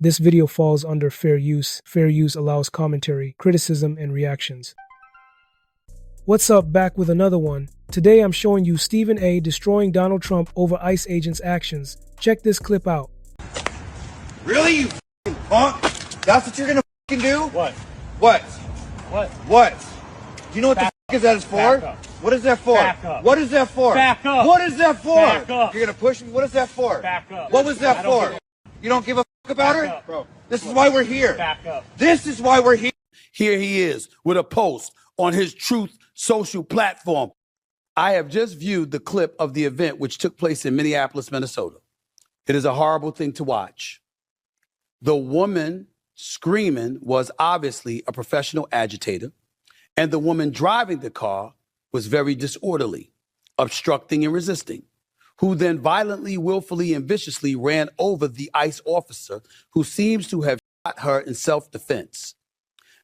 This video falls under fair use. Fair use allows commentary, criticism, and reactions. What's up, back with another one. Today I'm showing you Stephen A. destroying Donald Trump over ICE agents' actions. Check this clip out. Really, you f***ing punk? That's what you're gonna f***ing do? What? What? What? What? Do you know what Back the f*** is that is for? Back up. What is that for? Back up. What is that for? Back up. What is that for? Back up. You're gonna push me? What is that for? Back up. What was that I don't for? give You don't give a f*** about Back her? up. Bro. This is why we're here. Back up. This is why we're here. Here he is with a post on his Truth social platform. I have just viewed the clip of the event which took place in Minneapolis, Minnesota. It is a horrible thing to watch. The woman screaming was obviously a professional agitator, and the woman driving the car was very disorderly, obstructing and resisting, who then violently, willfully, and viciously ran over the ICE officer who seems to have shot her in self-defense.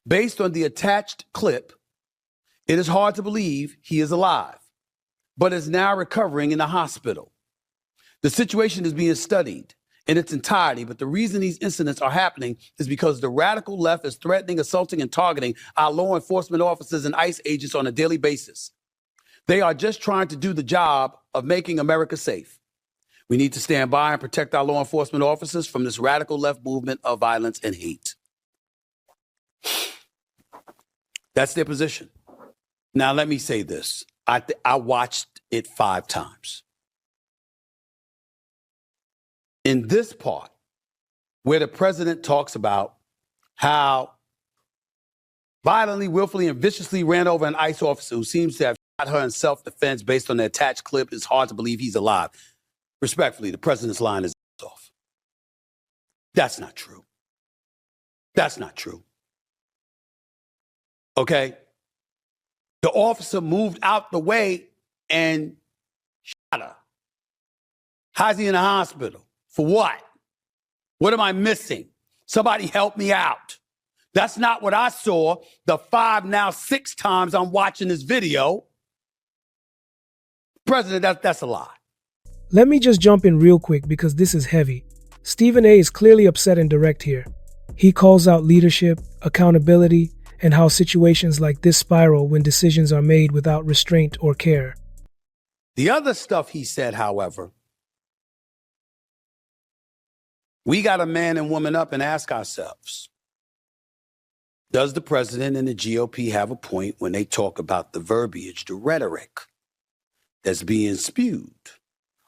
Based on the attached clip, it is hard to believe he is alive, but is now recovering in the hospital. The situation is being studied in its entirety, but the reason these incidents are happening is because the radical left is threatening, assaulting, and targeting our law enforcement officers and ICE agents on a daily basis. They are just trying to do the job of making America safe. We need to stand by and protect our law enforcement officers from this radical left movement of violence and hate. That's their position. Now, let me say this. I watched it 5 times. In this part, where the president talks about how violently, willfully, and viciously ran over an ICE officer who seems to have shot her in self-defense based on the attached clip, it's hard to believe he's alive. Respectfully, the president's line is off. That's not true. That's not true. Okay? The officer moved out the way and shot her. How's he in the hospital? For what? What am I missing? Somebody help me out. That's not what I saw the 5, now 6 times I'm watching this video. President, that's a lie. Let me just jump in real quick because this is heavy. Stephen A. is clearly upset and direct here. He calls out leadership, accountability, and how situations like this spiral when decisions are made without restraint or care. The other stuff he said, however, we got to man and woman up and ask ourselves, does the president and the GOP have a point when they talk about the verbiage, the rhetoric that's being spewed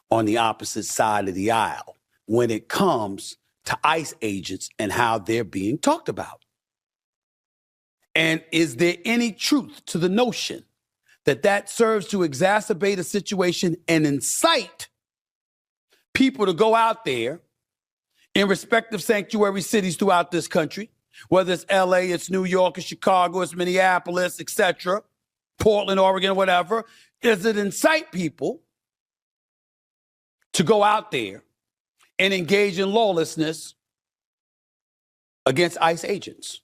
on the opposite side of the aisle when it comes to ICE agents and how they're being talked about? And is there any truth to the notion that that serves to exacerbate a situation and incite people to go out there in respective sanctuary cities throughout this country, whether it's LA, it's New York, it's Chicago, it's Minneapolis, etc., Portland, Oregon, whatever? Does it incite people to go out there and engage in lawlessness against ICE agents?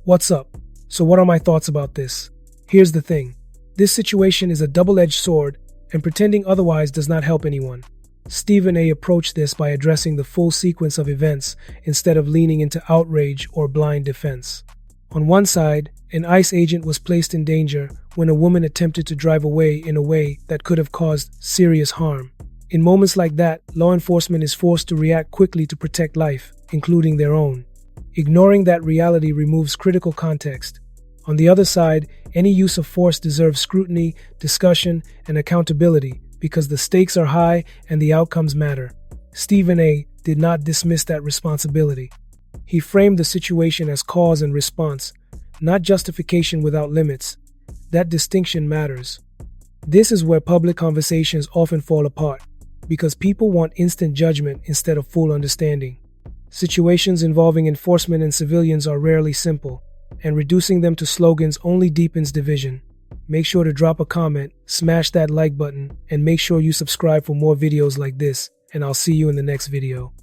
What's up? So what are my thoughts about this? Here's the thing. This situation is a double-edged sword, and pretending otherwise does not help anyone. Stephen A. approached this by addressing the full sequence of events instead of leaning into outrage or blind defense. On one side, an ICE agent was placed in danger when a woman attempted to drive away in a way that could have caused serious harm. In moments like that, law enforcement is forced to react quickly to protect life, including their own. Ignoring that reality removes critical context. On the other side, any use of force deserves scrutiny, discussion, and accountability because the stakes are high and the outcomes matter. Stephen A. did not dismiss that responsibility. He framed the situation as cause and response, not justification without limits. That distinction matters. This is where public conversations often fall apart, because people want instant judgment instead of full understanding. Situations involving enforcement and civilians are rarely simple, and reducing them to slogans only deepens division. Make sure to drop a comment, smash that like button, and make sure you subscribe for more videos like this, and I'll see you in the next video.